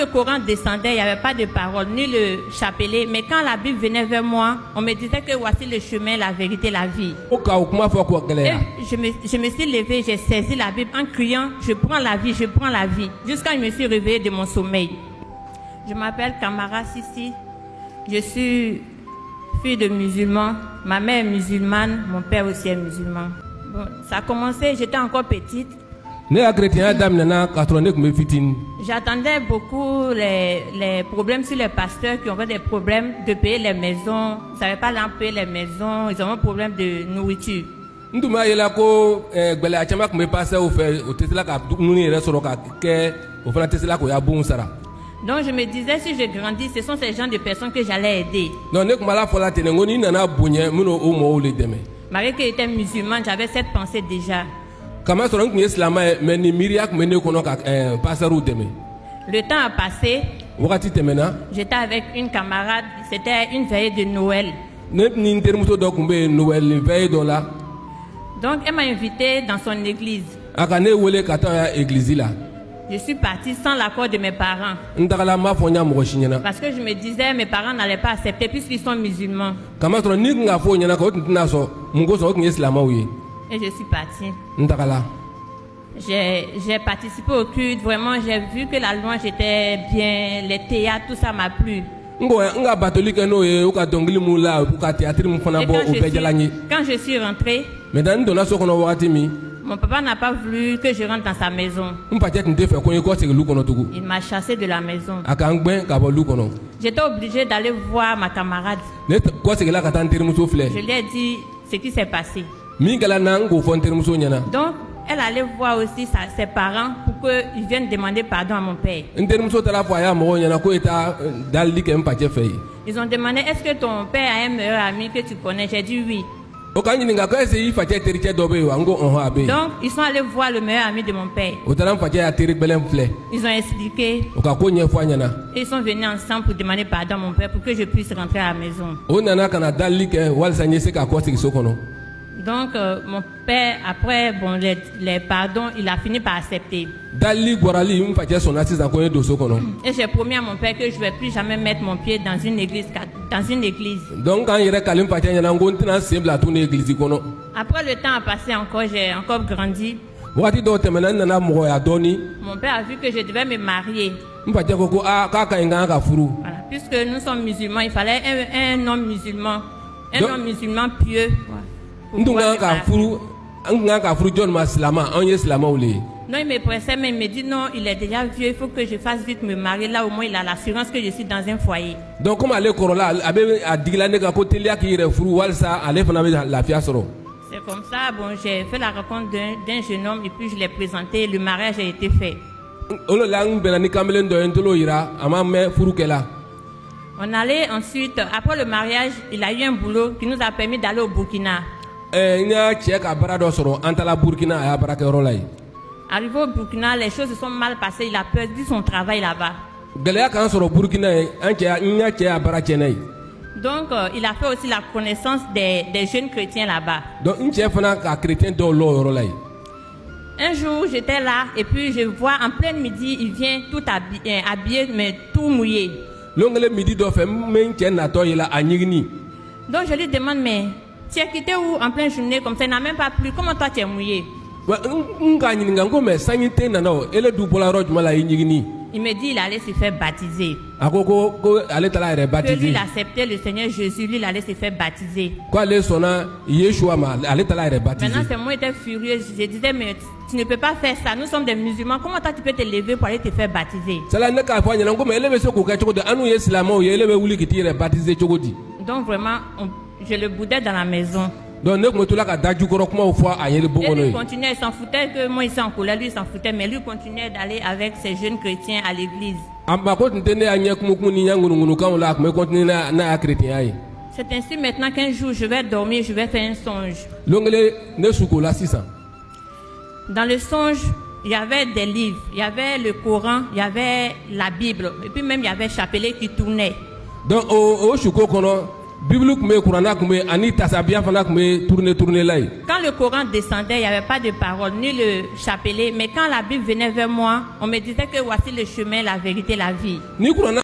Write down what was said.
le Coran descendait, il n'y avait pas de parole, ni le chapelet. Mais quand la Bible venait vers moi, on me disait que voici le chemin, la vérité, la vie. Et je me suis levée, j'ai saisi la Bible en criant, je prends la vie, je prends la vie. Jusqu'à ce que je me suis réveillée de mon sommeil. Je m'appelle Kamara Sissi. Je suis fille de musulmans. Ma mère est musulmane, mon père aussi est musulman. Bon, ça a commencé, j'étais encore petite. J'attendais beaucoup les problèmes sur les pasteurs qui avaient des problèmes de payer les maisons. Ils ne savaient pas l'en payer les maisons. Ils avaient un problème de nourriture. Donc je me disais, si je grandis, ce sont ces gens de personnes que j'allais aider. Malgré que j'étais musulmane, j'avais cette pensée déjà. Le temps a passé. J'étais avec une camarade. C'était une veillée de Noël. Donc elle m'a invité dans son église. Je suis partie sans l'accord de mes parents. Parce que je me disais, mes parents n'allaient pas accepter puisqu'ils sont musulmans. Et je suis partie. J'ai participé au culte. Vraiment, j'ai vu que la louange était bien. Les théâtres, tout ça m'a plu. Et quand je suis rentrée, mon papa n'a pas voulu que je rentre dans sa maison. Il m'a chassé de la maison. J'étais obligée d'aller voir ma camarade. Je lui ai dit ce qui s'est passé. Donc, elle allait voir aussi ses parents pour qu'ils viennent demander pardon à mon père. Ils ont demandé, est-ce que ton père a un meilleur ami que tu connais? J'ai dit oui. Donc, ils sont allés voir le meilleur ami de mon père. Ils ont expliqué. Et ils sont venus ensemble pour demander pardon à mon père pour que je puisse rentrer à la maison. Donc, mon père, après les pardons, il a fini par accepter. Et j'ai promis à mon père que je ne vais plus jamais mettre mon pied dans une église. Après le temps a passé encore, j'ai encore grandi. Mon père a vu que je devais me marier. Voilà. Puisque nous sommes musulmans, il fallait un homme musulman. Un homme musulman pieux. Voilà. Non, il me pressait, mais il me dit non, il est déjà vieux, il faut que je fasse vite me marier. Là, au moins, il a l'assurance que je suis dans un foyer. Donc, comme c'est comme ça, bon, j'ai fait la rencontre d'un jeune homme et puis je l'ai présenté. Le mariage a été fait. On allait ensuite, après le mariage, il a eu un boulot qui nous a permis d'aller au Burkina. Arrivé au Burkina, les choses se sont mal passées. Il a perdu son travail là-bas. Donc, il a fait aussi la connaissance des jeunes chrétiens là-bas. Un jour, j'étais là et puis je vois en plein midi, il vient tout habillé, mais tout mouillé. Donc, je lui demande, mais tu es quitté où en pleine journée comme ça, il n'a même pas plu. Comment toi tu es mouillé? Il me dit il allait se faire baptiser. Que lui il acceptait le Seigneur Jésus, lui il allait se faire baptiser. Maintenant c'est moi qui étais furieux. Je disais mais tu ne peux pas faire ça. Nous sommes des musulmans. Comment toi tu peux te lever pour aller te faire baptiser? Donc vraiment je le boudais dans la maison. Et lui continuait, il s'en foutait que moi il s'en colère, lui il s'en foutait, mais lui continuait d'aller avec ces jeunes chrétiens à l'église. C'est ainsi maintenant qu'un jour je vais dormir, je vais faire un songe. Dans le songe, il y avait des livres, il y avait le Coran, il y avait la Bible, et puis même il y avait le chapelet qui tournait. Donc Quand le Coran descendait, il n'y avait pas de parole, ni le chapelet. Mais quand la Bible venait vers moi, on me disait que voici le chemin, la vérité, la vie.